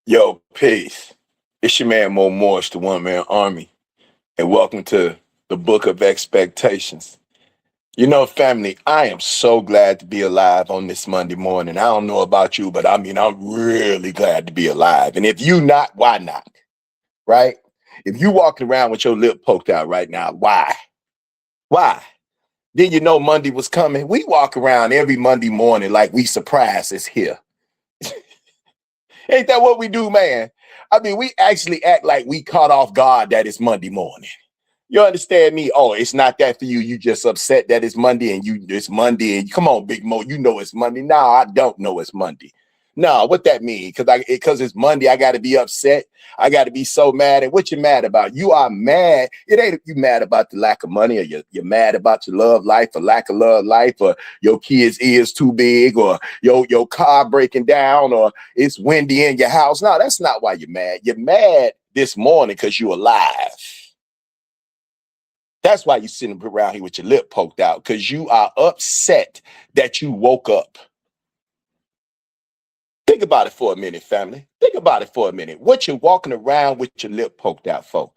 Yo, peace. It's your man Mo Morris, the One Man Army, and welcome to the Book of Expectations. You know, family, I am so glad to be alive on this Monday morning. I don't know about you, but I'm really glad to be alive. And if you not, why not? Right? If you walking around with your lip poked out right now, why? Why? Did you know Monday was coming? We walk around every Monday morning like we surprised it's here. Ain't that what we do, man? I mean, we actually act like we caught off guard that it's Monday morning. You understand me? Oh, it's not that for you. You just upset that it's Monday and it's Monday. And come on, Big Mo, you know it's Monday. No, I don't know it's Monday. No, what that mean? Because it's Monday, I got to be upset. I got to be so mad. And what you mad about? You are mad. It ain't you mad about the lack of money, or you're mad about your love life, or lack of love life, or your kid's ears too big, or your car breaking down, or it's windy in your house. No, that's not why you're mad. You're mad this morning because you're alive. That's why you're sitting around here with your lip poked out, because you are upset that you woke up. Think about it for a minute, family. Think about it for a minute. What you're walking around with your lip poked out for?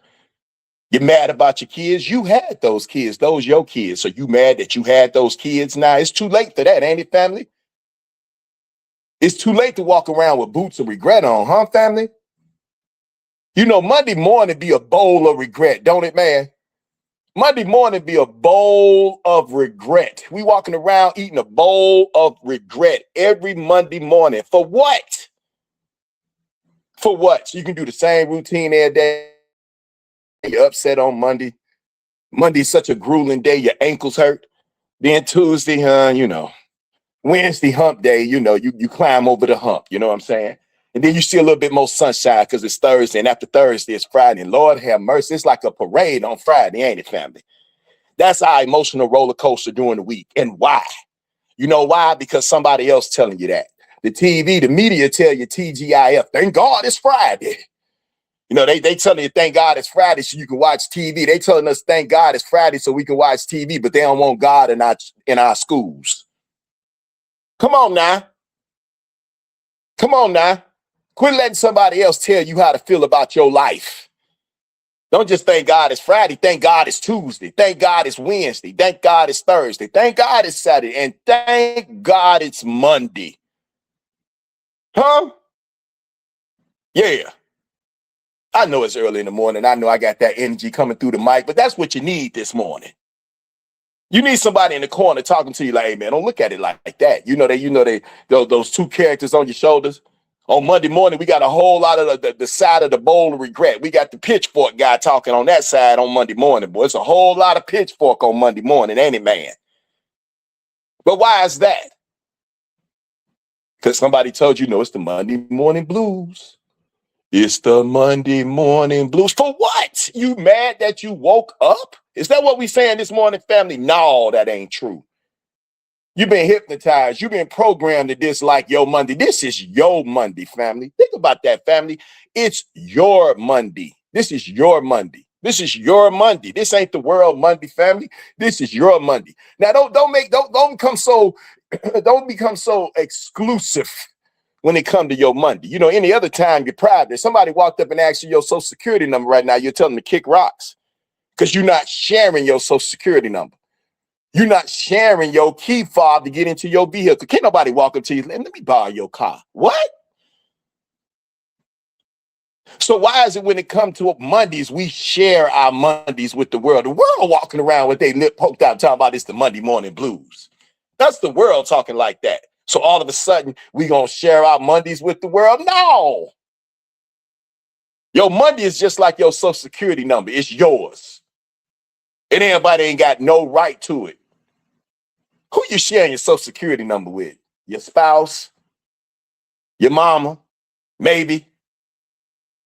You're mad about your kids. You had those kids. Those your kids. So you mad that you had those kids? Now it's too late for that, ain't it, family? It's too late to walk around with boots of regret on, huh, family? You know, Monday morning be a bowl of regret, don't it, man? Monday morning be a bowl of regret. We walking around eating a bowl of regret every Monday morning. For what? For what? So you can do the same routine every day. You're upset on Monday. Monday's such a grueling day, your ankles hurt. Then Tuesday, Wednesday hump day, you climb over the hump, you know what I'm saying? And then you see a little bit more sunshine because it's Thursday, and after Thursday, it's Friday. And Lord have mercy, it's like a parade on Friday, ain't it, family? That's our emotional roller coaster during the week. And why? You know why? Because somebody else telling you that. The TV, the media tell you TGIF. Thank God it's Friday. You know, they telling you thank God it's Friday so you can watch TV. They telling us thank God it's Friday so we can watch TV, but they don't want God in our schools. Come on now. Come on now. Quit letting somebody else tell you how to feel about your life. Don't just thank God it's Friday. Thank God it's Tuesday. Thank God it's Wednesday. Thank God it's Thursday. Thank God it's Saturday. And thank God it's Monday. Huh? Yeah. I know it's early in the morning. I know I got that energy coming through the mic, but that's what you need this morning. You need somebody in the corner talking to you like, hey man, don't look at it like that. Those two characters on your shoulders. On Monday morning, we got a whole lot of the side of the bowl of regret. We got the pitchfork guy talking on that side on Monday morning, boy. It's a whole lot of pitchfork on Monday morning, ain't it, man? But why is that? Because somebody told you, no, it's the Monday morning blues. It's the Monday morning blues. For what? You mad that you woke up? Is that what we saying this morning, family? No, that ain't true. You've been hypnotized. You've been programmed to dislike your Monday. This is your Monday, family. Think about that, family. It's your Monday. This is your Monday. This is your Monday. This ain't the world Monday, family. This is your Monday. Now, don't become so don't become so exclusive when it come to your Monday. You know, any other time you're private. If somebody walked up and asked you your social security number right now, you're telling them to kick rocks because you're not sharing your social security number. You're not sharing your key fob to get into your vehicle. Can't nobody walk up to you, let me borrow your car. What? So why is it when it comes to Mondays, we share our Mondays with the world? The world walking around with their lip poked out talking about it's the Monday morning blues. That's the world talking like that. So all of a sudden, we going to share our Mondays with the world? No. Your Monday is just like your social security number. It's yours. And everybody ain't got no right to it. Who you sharing your social security number with? Your spouse? Your mama? Maybe.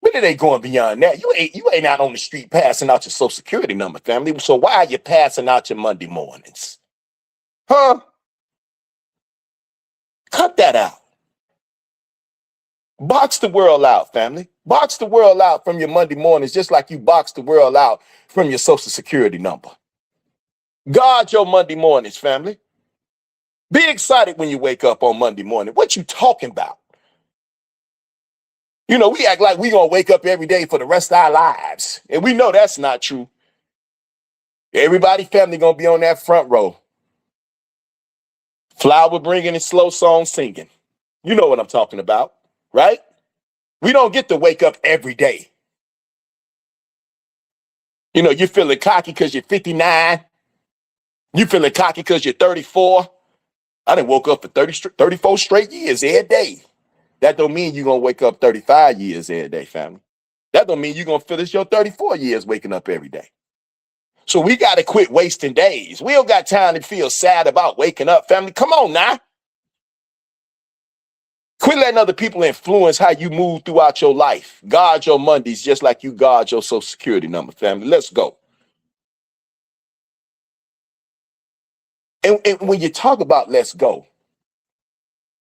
But it ain't going beyond that. You ain't out on the street passing out your social security number, family. So why are you passing out your Monday mornings? Huh? Cut that out. Box the world out, family. Box the world out from your Monday mornings, just like you box the world out from your social security number. Guard your Monday mornings, family. Be excited when you wake up on Monday morning. What you talking about? We act like we gonna wake up every day for the rest of our lives. And we know that's not true. Everybody family gonna be on that front row. Flower bringing and slow song singing. You know what I'm talking about, right? We don't get to wake up every day. You're feeling cocky because you're 59. You feeling cocky because you're 34. I done woke up for 34 straight years every day. That don't mean you're going to wake up 35 years every day, family. That don't mean you're going to finish your 34 years waking up every day. So we got to quit wasting days. We don't got time to feel sad about waking up, family. Come on now. Quit letting other people influence how you move throughout your life. Guard your Mondays just like you guard your Social Security number, family. Let's go. And when you talk about let's go,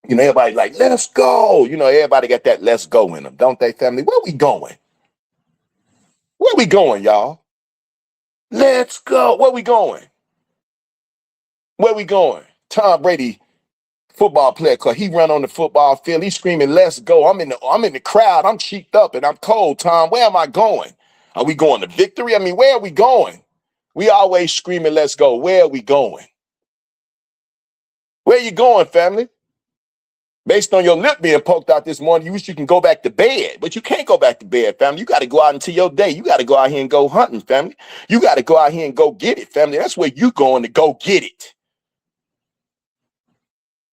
everybody like, let's go. Everybody got that let's go in them, don't they, family? Where we going? Where we going, y'all? Let's go. Where we going? Where we going? Tom Brady, football player, cause he run on the football field. He's screaming, let's go. I'm in the crowd. I'm cheeked up and I'm cold, Tom. Where am I going? Are we going to victory? I mean, where are we going? We always screaming, let's go. Where are we going? Where you going, family? Based on your lip being poked out this morning, you wish you can go back to bed, but you can't go back to bed, family. You got to go out into your day. You got to go out here and go hunting, family. You got to go out here and go get it, family. That's where you going to go get it.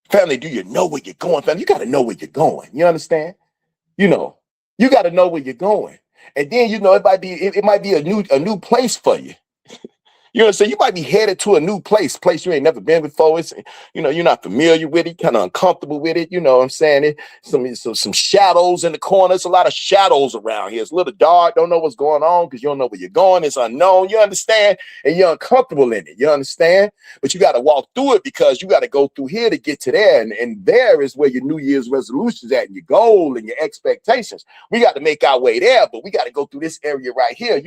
Family, do you know where you're going, family? You got to know where you're going. You understand? You got to know where you're going. And then, it might be a new place for you. You know what I'm saying? You might be headed to a new place you ain't never been before. It's, you're not familiar with it, kind of uncomfortable with it. You know what I'm saying? Some shadows in the corners, a lot of shadows around here. It's a little dark, don't know what's going on because you don't know where you're going. It's unknown, you understand? And you're uncomfortable in it, you understand? But you got to walk through it because you got to go through here to get to there. And there is where your New Year's resolutions at and your goal and your expectations. We got to make our way there, but we got to go through this area right here.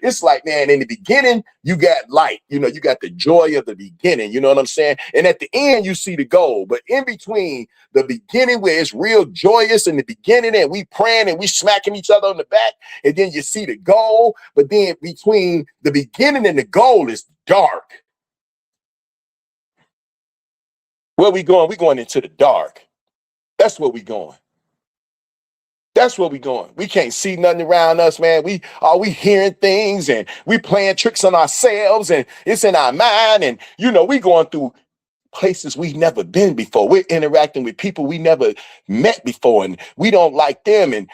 It's like, man, in the beginning, you got light, you got the joy of the beginning, you know what I'm saying? And at the end, you see the goal. But in between the beginning where it's real joyous in the beginning and we praying and we smacking each other on the back, and then you see the goal. But then between the beginning and the goal is dark. Where we going? We going into the dark. That's where we going. That's where we going. We can't see nothing around us, man. We hearing things and we playing tricks on ourselves and it's in our mind. And, we going through places we've never been before. We're interacting with people we never met before and we don't like them and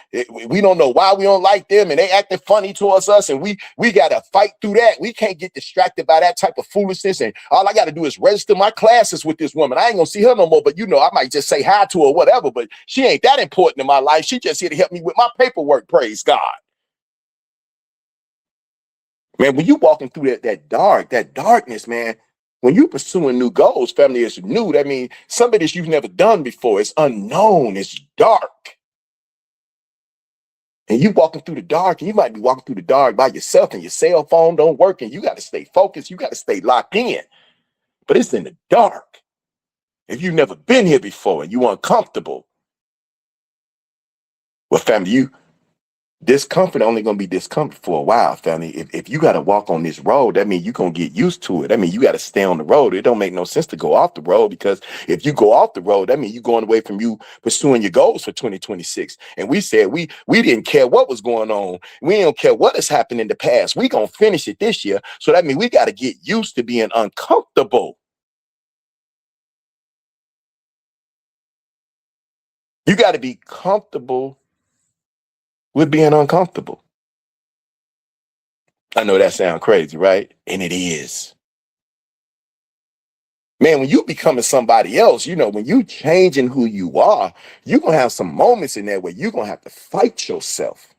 we don't know why we don't like them and they acting funny towards us and we got to fight through that. We can't get distracted by that type of foolishness and all I got to do is register my classes with this woman. I ain't gonna see her no more, but I might just say hi to her or whatever, but she ain't that important in my life. She just here to help me with my paperwork, praise God. Man, when you walking through that darkness, man, when you pursuing new goals, family, is new. That means some of this you've never done before. It's unknown. It's dark. And you walking through the dark, and you might be walking through the dark by yourself, and your cell phone don't work, and you got to stay focused. You got to stay locked in. But it's in the dark. If you've never been here before and you uncomfortable, well, family, discomfort only gonna be discomfort for a while, family. If you gotta walk on this road, that means you're gonna get used to it. That means you gotta stay on the road. It don't make no sense to go off the road because if you go off the road, that means you're going away from you pursuing your goals for 2026. And we said we didn't care what was going on. We don't care what has happened in the past. We gonna finish it this year. So that means we gotta get used to being uncomfortable. You gotta be comfortable with being uncomfortable. I know that sounds crazy, right? And it is. Man, when you becoming somebody else, when you changing who you are, you're going to have some moments in there where you're going to have to fight yourself.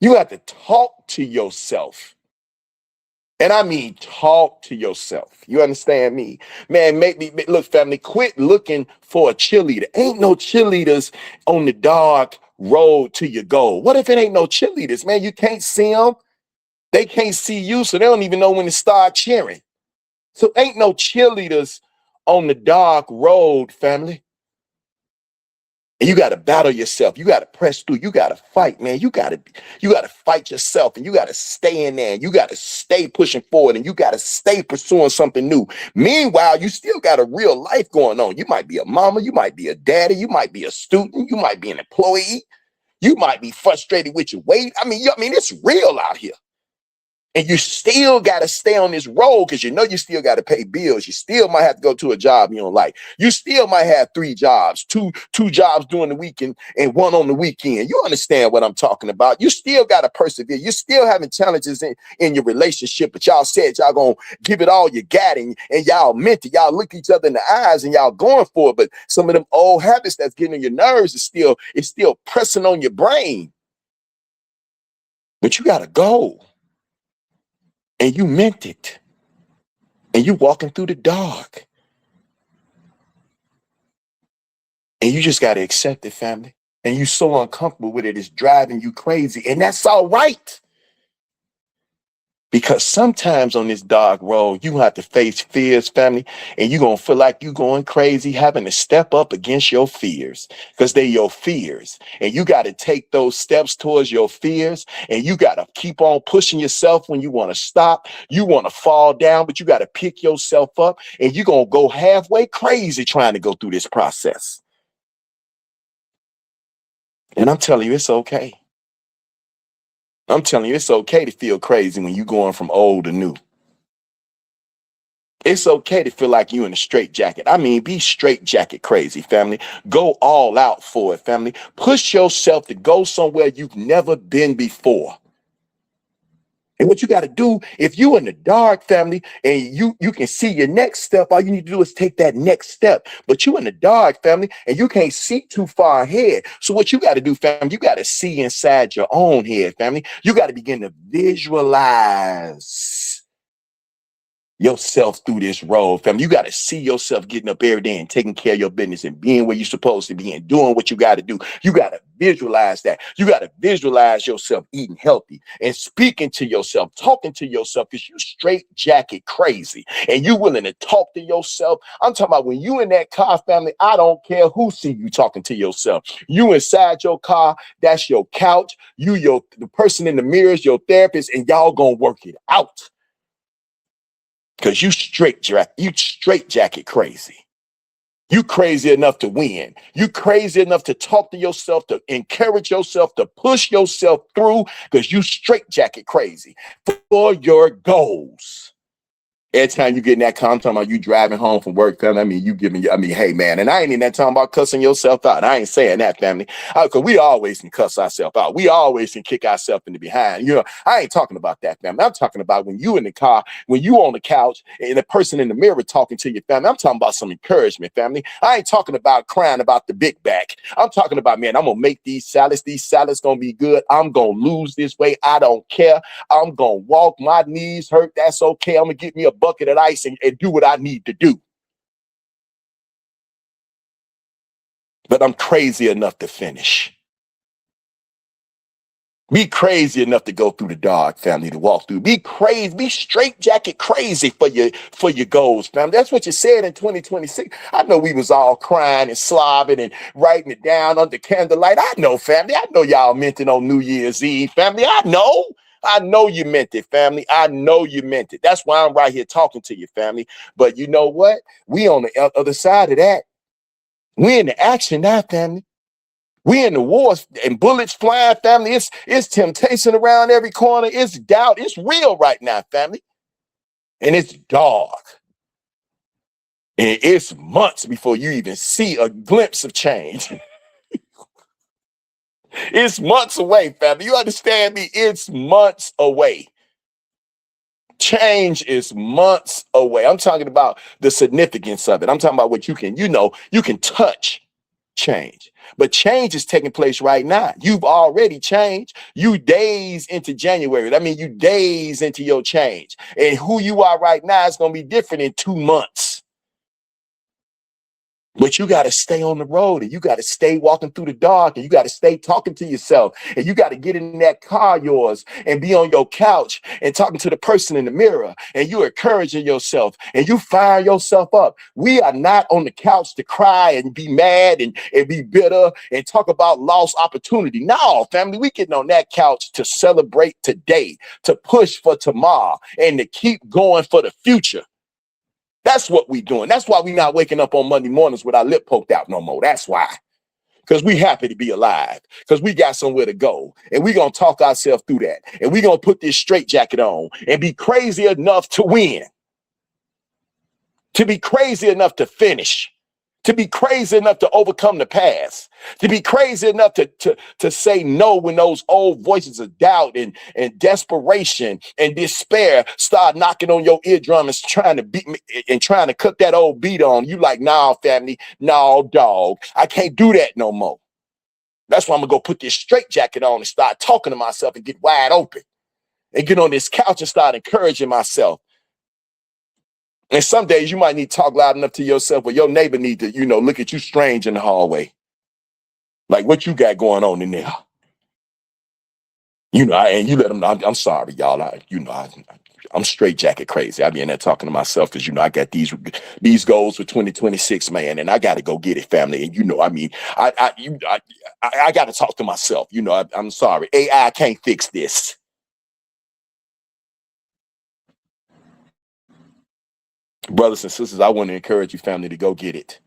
You have to talk to yourself. And I mean, talk to yourself. You understand me? Man, look, family, quit looking for a cheerleader. Ain't no cheerleaders on the dark road to your goal. What if it ain't no cheerleaders, man? You can't see them. They can't see you, so they don't even know when to start cheering. So ain't no cheerleaders on the dark road, family. And you got to battle yourself. You got to press through. You got to fight, man. You got to fight yourself, and you got to stay in there, and you got to stay pushing forward, and you got to stay pursuing something new. Meanwhile, you still got a real life going on. You might be a mama, you might be a daddy, you might be a student, you might be an employee, you might be frustrated with your weight. I mean, it's real out here. And you still got to stay on this road because you know you still got to pay bills. You still might have to go to a job you don't like. You still might have 3 jobs, two jobs during the weekend and one on the weekend. You understand what I'm talking about? You still got to persevere. You're still having challenges in your relationship, but y'all said y'all going to give it all you got, and y'all meant it. Y'all look each other in the eyes and y'all going for it. But some of them old habits that's getting on your nerves is still pressing on your brain. But you got to go. And you meant it. And you walking through the dark. And you just got to accept it, family. And you so uncomfortable with it, it's driving you crazy. And that's all right. Because sometimes on this dark road, you have to face fears, family, and you're going to feel like you're going crazy, having to step up against your fears because they're your fears. And you got to take those steps towards your fears, and you got to keep on pushing yourself when you want to stop. You want to fall down, but you got to pick yourself up, and you're going to go halfway crazy trying to go through this process. And I'm telling you, it's okay. I'm telling you, it's okay to feel crazy when you're going from old to new. It's okay to feel like you in a straight jacket. I mean, be straight jacket crazy, family. Go all out for it, family. Push yourself to go somewhere you've never been before. And what you got to do, if you in the dark, family, and you can see your next step, all you need to do is take that next step. But you in the dark, family, and you can't see too far ahead. So what you got to do, family, you got to see inside your own head, family. You got to begin to visualize yourself through this road, family. You got to see yourself getting up every day and taking care of your business and being where you're supposed to be and doing what you got to do. You got to visualize that. You got to visualize yourself eating healthy and speaking to yourself, talking to yourself, because you straight jacket crazy and you willing to talk to yourself. I'm talking about when you in that car, family, I don't care who see you talking to yourself. You inside your car, that's your couch. The person in the mirror is your therapist, and y'all gonna work it out. Because you straight jacket crazy. You crazy enough to win. You crazy enough to talk to yourself, to encourage yourself, to push yourself through, because you straight jacket crazy for your goals. Every time you get in that car, I'm talking about you driving home from work, family. Hey, man, and I ain't in that talking about cussing yourself out. I ain't saying that, family, because we always can cuss ourselves out. We always can kick ourselves in the behind. I ain't talking about that, family. I'm talking about when you in the car, when you on the couch, and the person in the mirror talking to you, family. I'm talking about some encouragement, family. I ain't talking about crying about the big back. I'm talking about, man, I'm going to make these salads. These salads going to be good. I'm going to lose this weight. I don't care. I'm going to walk. My knees hurt. That's okay. I'm going to get me a bucket of ice and do what I need to do. But I'm crazy enough to finish. Be crazy enough to go through the dark, family, to walk through. Be crazy, be straight jacket crazy for your goals, family. That's what you said in 2026. I know we was all crying and slobbing and writing it down under candlelight. I know, family. I know y'all meant it on New Year's Eve, family. I know you meant it, family. I know you meant it. That's why I'm right here talking to you, family. But you know what? We on the other side of that. We in the action now, family. We in the wars and bullets flying, family. It's temptation around every corner. It's doubt. It's real right now, family. And it's dark. And it's months before you even see a glimpse of change. It's months away, family. You understand me? It's months away. Change is months away. I'm talking about the significance of it. I'm talking about what you can touch change. But change is taking place right now. You've already changed. You days into January. That means you days into your change. And who you are right now is going to be different in 2 months. But you got to stay on the road, and you got to stay walking through the dark, and you got to stay talking to yourself, and you got to get in that car of yours and be on your couch and talking to the person in the mirror, and you encouraging yourself and you fire yourself up. We are not on the couch to cry and be mad and be bitter and talk about lost opportunity. No, family, we getting on that couch to celebrate today, to push for tomorrow, and to keep going for the future. That's what we doing. That's why we not waking up on Monday mornings with our lip poked out no more. That's why. Because we happy to be alive. Because we got somewhere to go. And we going to talk ourselves through that. And we going to put this straight jacket on and be crazy enough to win. To be crazy enough to finish. To be crazy enough to overcome the past, to be crazy enough to say no when those old voices of doubt and desperation and despair start knocking on your eardrum and trying to beat me and trying to cut that old beat on you. Like, nah, family, nah, dog, I can't do that no more. That's why I'm gonna go put this straight jacket on and start talking to myself and get wide open and get on this couch and start encouraging myself. And some days you might need to talk loud enough to yourself, or your neighbor need to, look at you strange in the hallway. Like, what you got going on in there? And you let them know, I'm sorry, y'all. I'm straight jacket crazy. I be in there talking to myself because, I got these goals for 2026, man, and I got to go get it, family. And, I got to talk to myself. I'm sorry. AI can't fix this. Brothers and sisters, I want to encourage you, family, to go get it.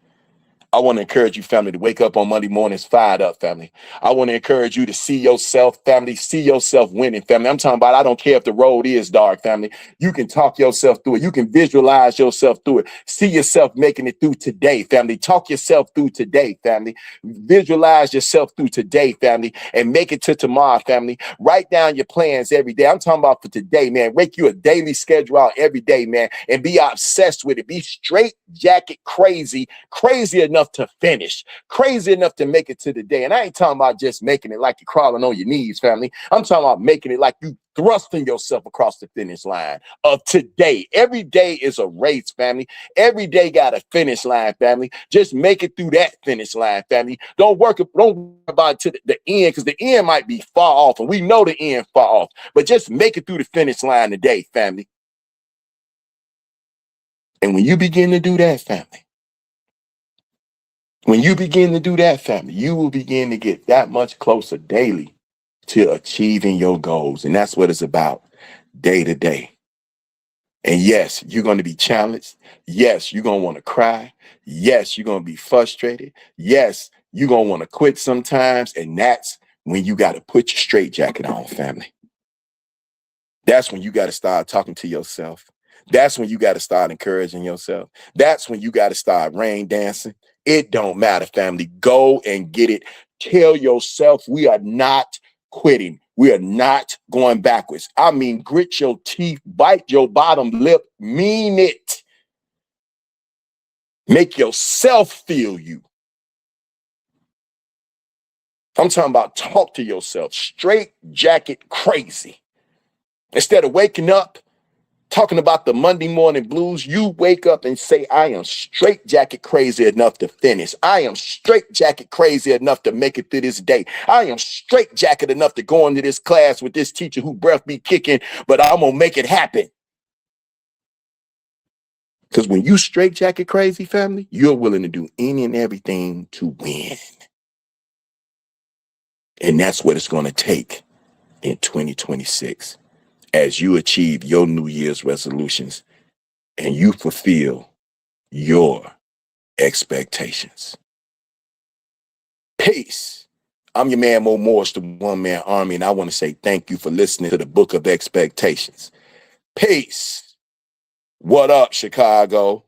I want to encourage you, family, to wake up on Monday mornings fired up, family. I want to encourage you to see yourself, family, see yourself winning, family. I'm talking about, I don't care if the road is dark, family. You can talk yourself through it. You can visualize yourself through it. See yourself making it through today, family. Talk yourself through today, family. Visualize yourself through today, family, and make it to tomorrow, family. Write down your plans every day. I'm talking about for today, man. Make you a daily schedule out every day, man, and be obsessed with it. Be straight jacket crazy enough to finish, crazy enough to make it to the day. And I ain't talking about just making it like you're crawling on your knees, family. I'm talking about making it like you thrusting yourself across the finish line of today. Every day is a race, family. Every day got a finish line, family. Just make it through that finish line, family. Don't worry about it to the end, because the end might be far off, and we know the end far off. But just make it through the finish line today, family. And when you begin to do that, family, you will begin to get that much closer daily to achieving your goals. And that's what it's about, day to day. And yes, you're going to be challenged. Yes, you're going to want to cry. Yes, you're going to be frustrated. Yes, you're going to want to quit sometimes. And that's when you got to put your straight jacket on, family. That's when you got to start talking to yourself. That's when you got to start encouraging yourself. That's when you got to start rain dancing. It don't matter, family. Go and get it. Tell yourself we are not quitting. We are not going backwards. I mean, grit your teeth, bite your bottom lip, mean it. Make yourself feel you. I'm talking about talk to yourself, straight jacket crazy. Instead of waking up talking about the Monday morning blues, you wake up and say, I am straight jacket crazy enough to finish. I am straight jacket crazy enough to make it through this day. I am straight jacket enough to go into this class with this teacher who breath be kicking, but I'm going to make it happen. Because when you straight jacket crazy, family, you're willing to do any and everything to win. And that's what it's going to take in 2026 as you achieve your New Year's resolutions and you fulfill your expectations. Peace. I'm your man, Mo Morris, the One Man Army, and I want to say thank you for listening to the Book of Expectations. Peace. What up, Chicago?